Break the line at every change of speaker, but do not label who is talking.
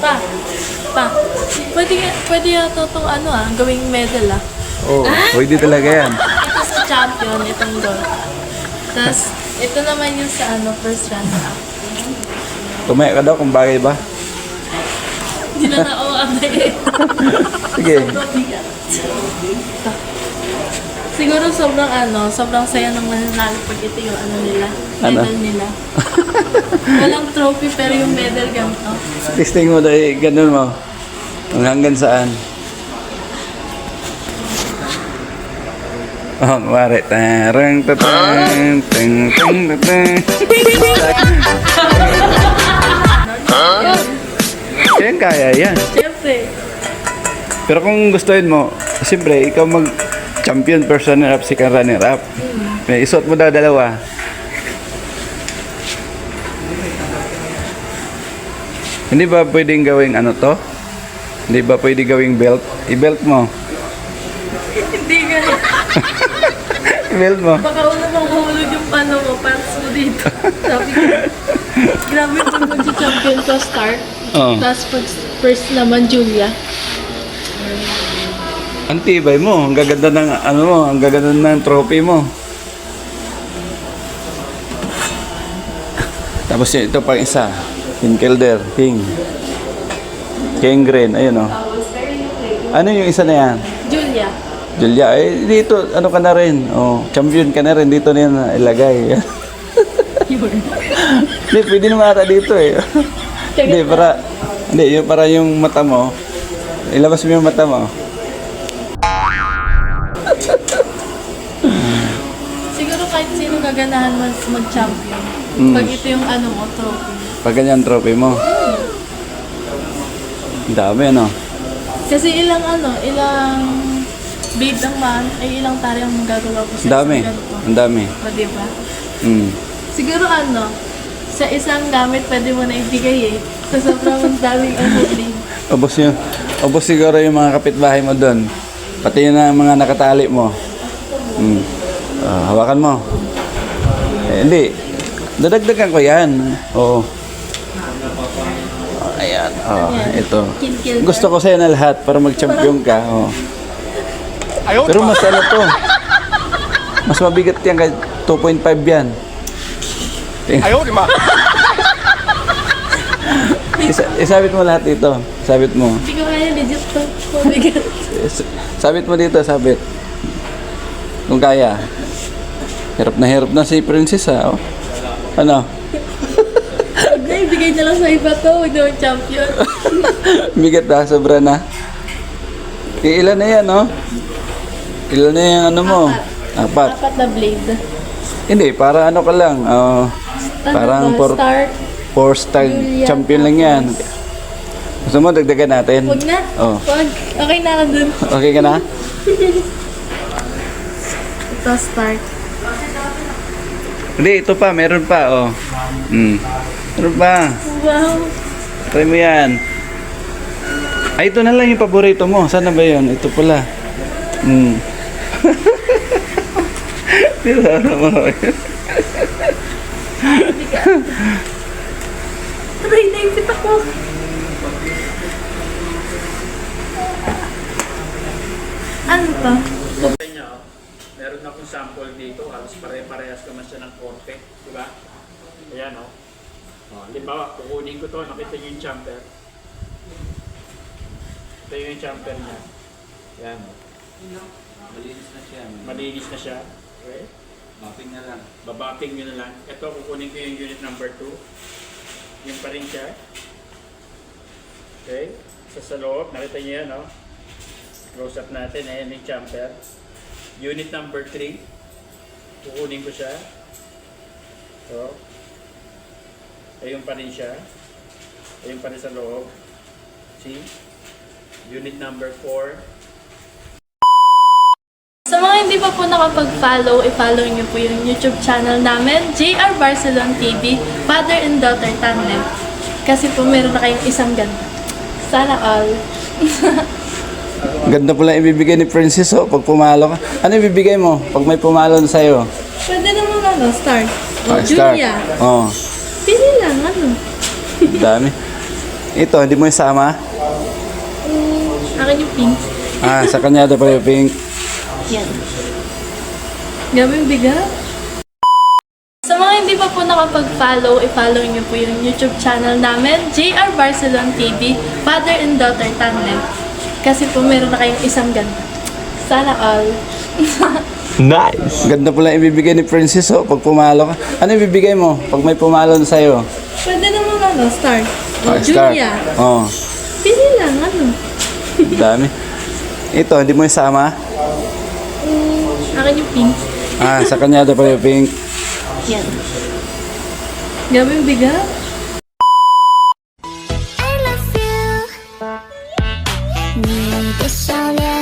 Pa, pa. Pwede yata itong gawing medal
Oh, pwede talaga yan.
Ito sa champion, itong gold. Tapos, ito naman yung sa first runner-up.
Tumaya ka daw kung bagay ba?
Hindi na na-o-abay eh.
Sige.
Sobrang bigat. Siguro sobrang saya ng mananalo pag ito yung nila, medal nila. Walang trophy pero yung medal ganito.
Testing mo dahil ganun mo. Hanggang saan? Oh, mare. Tarang tatang tang tang tatang. Yan kaya yan.
Siyempre.
Pero kung gustuin mo, siyempre ikaw mag-champion person runner-up, second runner-up. May isuot mo daw dalawa. Hindi ba pwedeng gawing to? Hindi ba pwedeng gawing belt? I-belt mo.
Hindi ganun.
I-belt mo.
Baka una mahulog yung mo, pants mo dito. Sabi ko, grabe pag mag-champion ka start.
Oo.
Tapos pag first naman, Julia.
Ang tibay mo, ang gaganda ng ang gaganda ng trophy mo. Tapos ito pang isa, King Kelder, King Green, ayun oh. Ano yung isa na yan?
Julia.
Julia, dito ka na rin. Oh, champion ka na rin, dito na yan ilagay. Hindi, pwede naman ata dito eh. Hindi, para yung mata mo, ilabas mo yung mata mo.
Siguro kahit sino gaganahan mag-champion. Pag ito yung trophy.
Pag ganyan trophy mo. Ang dami
Kasi ilang bid lang man, ay ilang tari ang magagawa ko sa
dami.
ganito.
Ang dami.
O, diba? Siguro sa isang gamit pwede mo na ibigay eh. Sa sobrang daming blade.
Ubos siguro yung mga kapitbahay mo doon. Pati yung mga nakatali mo. Hawakan mo. Hindi. Dadagdagan ko yan. Oo. Ayan. Ito. Gusto ko sa'yo na lahat para mag-champion ka. Pero mas to. Mas mabigat yan kahit 2.5 yan.
Ayaw, di ba?
Isabit mo lahat dito. Sabit mo.
Hindi ko kaya legit to. Mabigat.
Sabit mo dito, sabit. Kung kaya. Hirap na si Princess Oh. Ano?
Huwag na, ibigay na lang sa iba to. Huwag na champion.
Bigat sobra na. Ilan na yan, Ilan na yung mo? Apat.
Apat na blade.
Hindi, para ka lang. Parang
Start.
4-star
Julia,
champion lang yan. Gusto mo, dagdagan natin?
Huwag na.
Oh.
Huwag. Okay na ka dun.
Okay ka na?
Ito, start.
Hindi, ito pa. Meron pa, Meron pa.
Wow.
Try mo yan. Ay, ito na lang yung paborito mo. Sana ba yun? Ito pala. Diba mo?
Aray, naipit ako. Ano to?
Meron na akong sample dito, halos pare-parehas naman siya ng korte, di ba? Ayan halimbawa, kukunin ko to, nakita niyo yung jumper. Ito yung jumper niya. Ayan Malinis na siya. Okay? Babapping nyo na lang. Ito, kukunin ko yung unit number 2. Yung pa rin siya. Okay? Sa loob, nakita niyo yan, Close up natin, ayan yung jumper. Unit number 3. Kukunin ko siya. So, ayun pa rin siya. Ayun pa rin sa loob. See? Unit number 4.
Sa mga hindi pa po nakapag-follow, i-follow niyo po yung YouTube channel namin, JR Barcelon TV, Father and Daughter Tandem. Kasi po meron na kayong isang ganda. Sana all.
Ganda pala ibibigay ni Princess pag pumalo ka. Ano ibibigay mo pag may pumalo na sa'yo?
Pwede naman start.
Start.
Julia.
Oo.
Pili lang,
Dami. Ito, hindi mo isama?
Akin yung pink.
Sa kanya daw pa yung pink.
Yan. Grabe yung bigat. Sa mga hindi pa po nakapag-follow, i-follow niyo po yung YouTube channel namin, JR Barcelon TV, Father and Daughter Tandem. Kasi po meron na kayong isang ganda. Sana all.
Nice! Ganda pala ibibigay ni Princess, oh, pag pumalo ka. Ano ibibigay mo pag may pumalo na sa'yo?
Pwede naman star.
Star.
Julia.
Oh,
Pili lang,
dami. Ito, hindi mo isama?
Akin yung pink.
Sa kanya daw pa yung pink.
Yan. Grabe yung bigat.
I love you. 你的笑脸